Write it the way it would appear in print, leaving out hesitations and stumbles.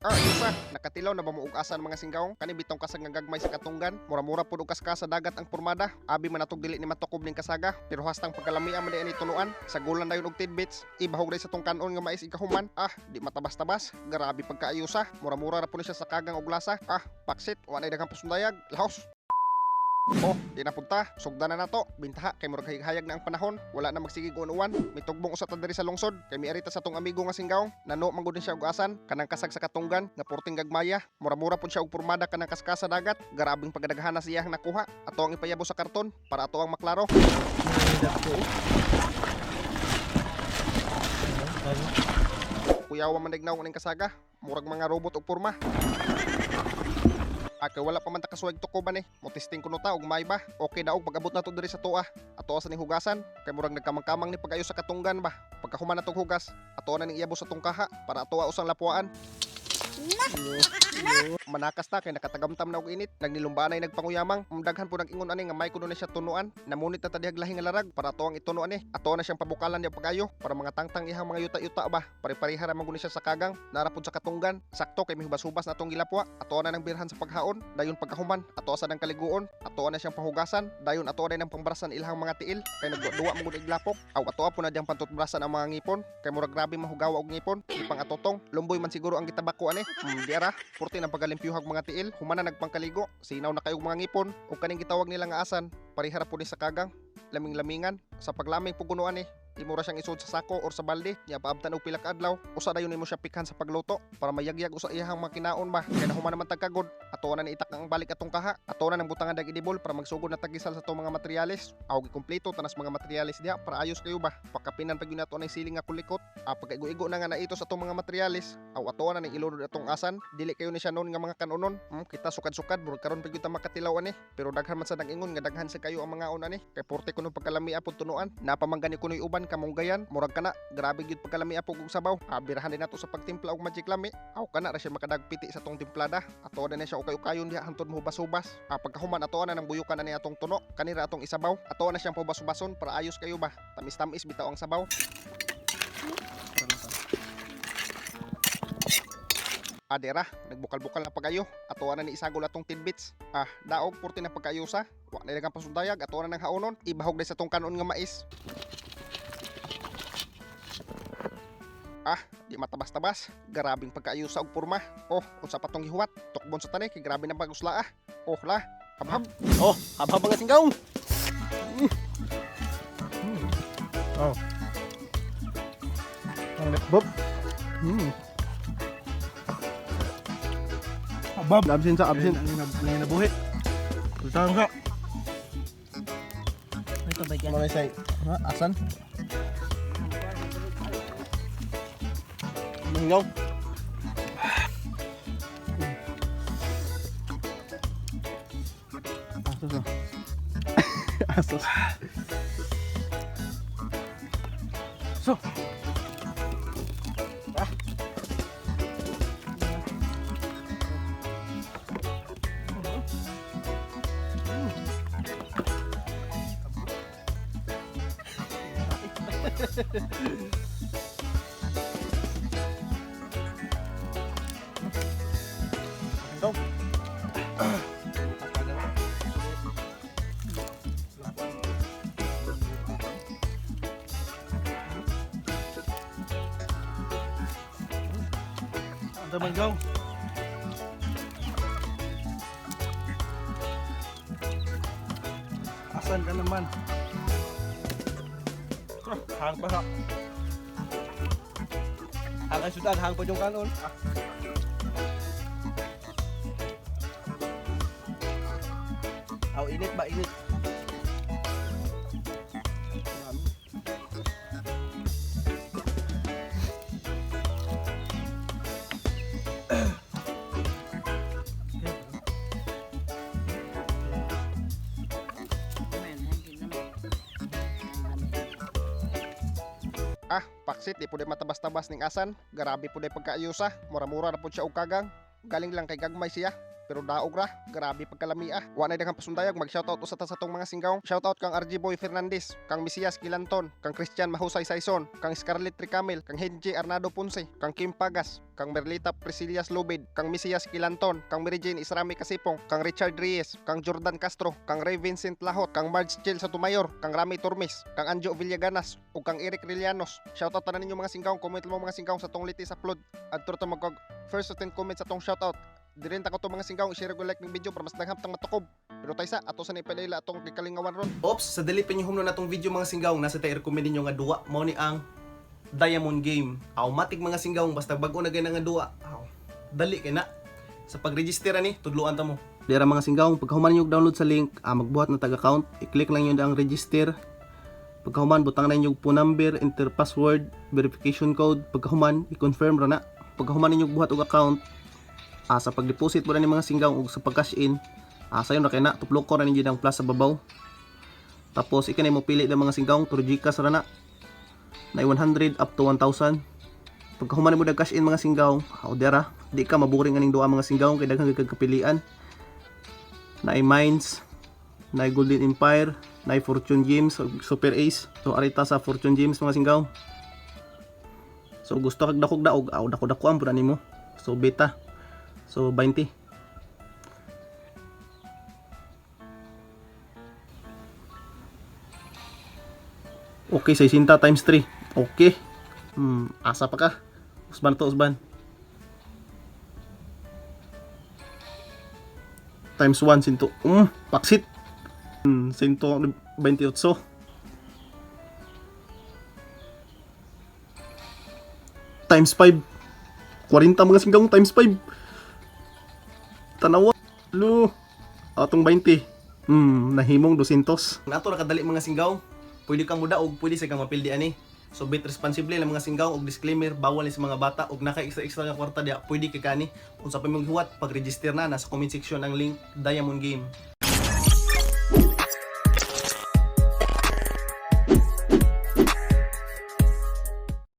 Yusa, nakatilaw na ba mo og asa ng mga singgawong? Kani bitong kasag nga gagmay sa katunggan, mura-mura pud og kaska sa dagat ang pormada. Abi man natog dili ni matukob ning kasaga, pero hastang pagkalamian man ni tunuan. Sa gulan dayon og tidbits, ibahog day sa tong kanon nga mais ikahuman. Di matabas-tabas, grabe pagkaayusa. Mura-mura ra pud siya sa kagang og lasa. Paksit, wa na daghang pasundayag. Lahos. Di na punta. Sugda na nato. Bintaha kay murag hayag na ang panahon. Wala na magsigig unuan. Mitugbong usa ta diri sa lungsod. Kay miarita sa tong amigo nga singgawong. Nano manggod siya og asan. Kanang kasag sa katunggan nga porting gagmaya. Mura-mura pud siya og pormada kanang kaskasa dagat. Garabing pagadaghan na siya nakuha. Ato ang ipayabo sa karton para ato ang maklaro. Kuyawa man nagnaw ning kasaga. Murag mga robot og porma. Kay wala pa man ta kasuwag tukoban Mo-testing kuno ta og may ba. Okay daog pag-abot nato diri sa tuwa. Ato sa ning hugasan kay murag nagkamang-kamang ni pag-ayo sa katunggan ba. Pagkahuman natong hugas, ato na ning iyabo sa tong kaha para ato usang lapuan. Manakas ta kay nakatagamtam na og init. Nagnilumbanay nagpanguyamang. Daghan po nag-ingon ani nga may kuno na siya tunuan. Namunit na ta dihag lahi nga larag para ato ang ituno ani. Ato na siyang pabukalan diya pag-ayo para mga tangtang ihang mga yuta-yuta ba. Pare-pareha ra man guni siya sa kagang. Narapod sa katunggan. Sakto kay mihubas-hubas na atong gilapwa. Ato na nang birhan sa paghaon. Dayon pagkahuman, ato sa nang kaliguon. Ato na siyang pahugasan. Dayon ato na nang pambrasan ilhang mga tiil. Kay nagduwa mo gud iglapok. Aw ato po na diyang pantutbrasan ang mga ngipon. Kay murag grabe mahugawa og ngipon. Ipang atotong. Lumboy man siguro ang gitabako ani. Diara. Purti ng pagalimpyuhag mga tiil, humana nagpangkaligo, sinaw na kayong mga ngipon, o kaning gitawag nila nga asan, parihara po ni sa kagang, laming-lamingan, sa paglaming pugunuan imura siyang isod sa sako or sa balde, niya paabtan og pila ka adlaw, usa dayon nimo siya pikhan sa pagluto para mayagyag usa iyang makinaon ba. Kay nahuman naman tagkagod, ato na itak ang balik atong kaha, ato na nang butangan dag idibol para magsugod na tagisal sa tong mga materyales. Aw gikumpleto tanas mga materyales diha para ayos kayo ba. Pagkapinan pag nato na siling nga kulikot, pagkaigo-igo na nga naito sa tong mga materyales, aw ato na ning ilunod atong asan, dili kayo ni siya noon nga mga kanunon. Kita sukad-sukad bro karon pag ta makatilaw pero daghan man sa nag-ingon nga daghan sa kayo ang mga una kay porte kuno pagkalami apod tunuan, napamanggani kunoy uban kamunggayan, murag kana grabe gyud pagkalami apog og sabaw. Birahan din nato sa pagtimpla og magic lami. Aw kana ra siya makadagpiti sa tong timplada. Ato na siya ukay-ukayon diha hangtod mohubas-hubas. Pagkahuman ato na nang buyukan na ni atong tuno, kanira atong isabaw. Ato na siyang pahubas-hubason para ayos kayo ba. Tamis-tamis bitaw ang sabaw. Adera, nagbukal-bukal na pagayo. Ato na ni isagol atong tidbits. Daog porte na pagkayusa. Wa na dagang pasundayag, ato na nang haonon. Ibahog day sa tong kanon nga mais. Di matabas-tabas. Grabing pagkaayusa og porma. Unsa pa tong gihuwat? Tukbon sa tani kay grabe na bagusla la, habhab. Habhab mga singgawong. Ang bob. Abab, absin sa absin. Ang nabuhi. Sultan ka. Ito ba yan? Mga say, asan? Manggaw. Asos. So. Manggaw. Asan ka naman? Hang pa ha. Hang ay sudan, hang pa yung kanon. Init ba? Init. Paksit di puday matabas-tabas ning asan. Grabe puday pagkaayusa. Mura-mura na pud siya og kagang. Galing lang kay gagmay siya. pero daog ra, grabe pagkalami ah. Wa na daghang pasundayag mag-shoutout usa ta sa tong mga singgaw. Shoutout kang RG Boy Fernandez, kang Mesias Kilanton, kang Christian Mahusay Saison, kang Scarlett Tricamel, kang Henji Arnado Ponce, kang Kim Pagas, kang Merlita Priscilias Lubid, kang Mesias Kilanton, kang Mary Jane Isrami Kasipong, kang Richard Reyes, kang Jordan Castro, kang Ray Vincent Lahot, kang Marge Chil sa Tumayor, kang Rami Turmis, kang Anjo Villaganas, ug kang Eric Rillanos. Shoutout tanan ninyo mga singgaw, comment mo mga singgaw sa tong litis upload. Adto ta magkog first to 10 comments sa tong shoutout. Dirin ta ko to mga singgaw, i-share ko like ng video para mas daghang tang matukob. Pero taysa ato sa nipalaila atong gikalingawan ron. Ops, sa dali pa home na natong video mga singgaw, nasa tayo recommend ninyo nga duwa, mao ni ang Diamond Game. Automatic mga singgaw, basta bago na ganang nga duwa. Dali kay na. Sa pag-register ani, tudluan ta mo. Dira mga singgaw, pagkahuman niyo download sa link, magbuhat na tag-account, i-click lang yun ang register. Pagkahuman, butang na yung phone number, enter password, verification code. Pagkahuman, i-confirm ra na. Pagkahuman ninyo buhat og account, sa pag-deposit mo na ni mga singgaw ug sa pag-cash in, sayon ra kay na tuplok ko ra ninyo ang plus sa babaw. Tapos ikanay mo pili ng mga singgaw, tur Gcash ra na. Na 100 up to 1,000. Pagkahuman mo dag cash in mga singgaw, dira, di ka maburing aning duha mga singgaw kay daghang kapilian. Na Mines, na Golden Empire, na Fortune Gems, Super Ace. So arita sa Fortune Gems mga singgaw. So gusto kag dakog daog, dako-dako ang pura nimo. So beta. So 20. Okay, 60 times 3. Okay. Asa pa ka? Usban to, usban. Times 1 sinto. Paksit. 128. Times 5. 40 mga singgang times 5. Tanawa. Lo. Atong 20. Nahimong 200. Nato ra kadali mga singgaw. Pwede kang mudaog, pwede sa kang mapildi ani. So bet responsibly lang mga singgaw og disclaimer, bawal ni sa mga bata og naka extra nga kwarta dia, pwede kay kani. Unsa pa mong huwat pag-register na nasa comment section ang link Diamond Game.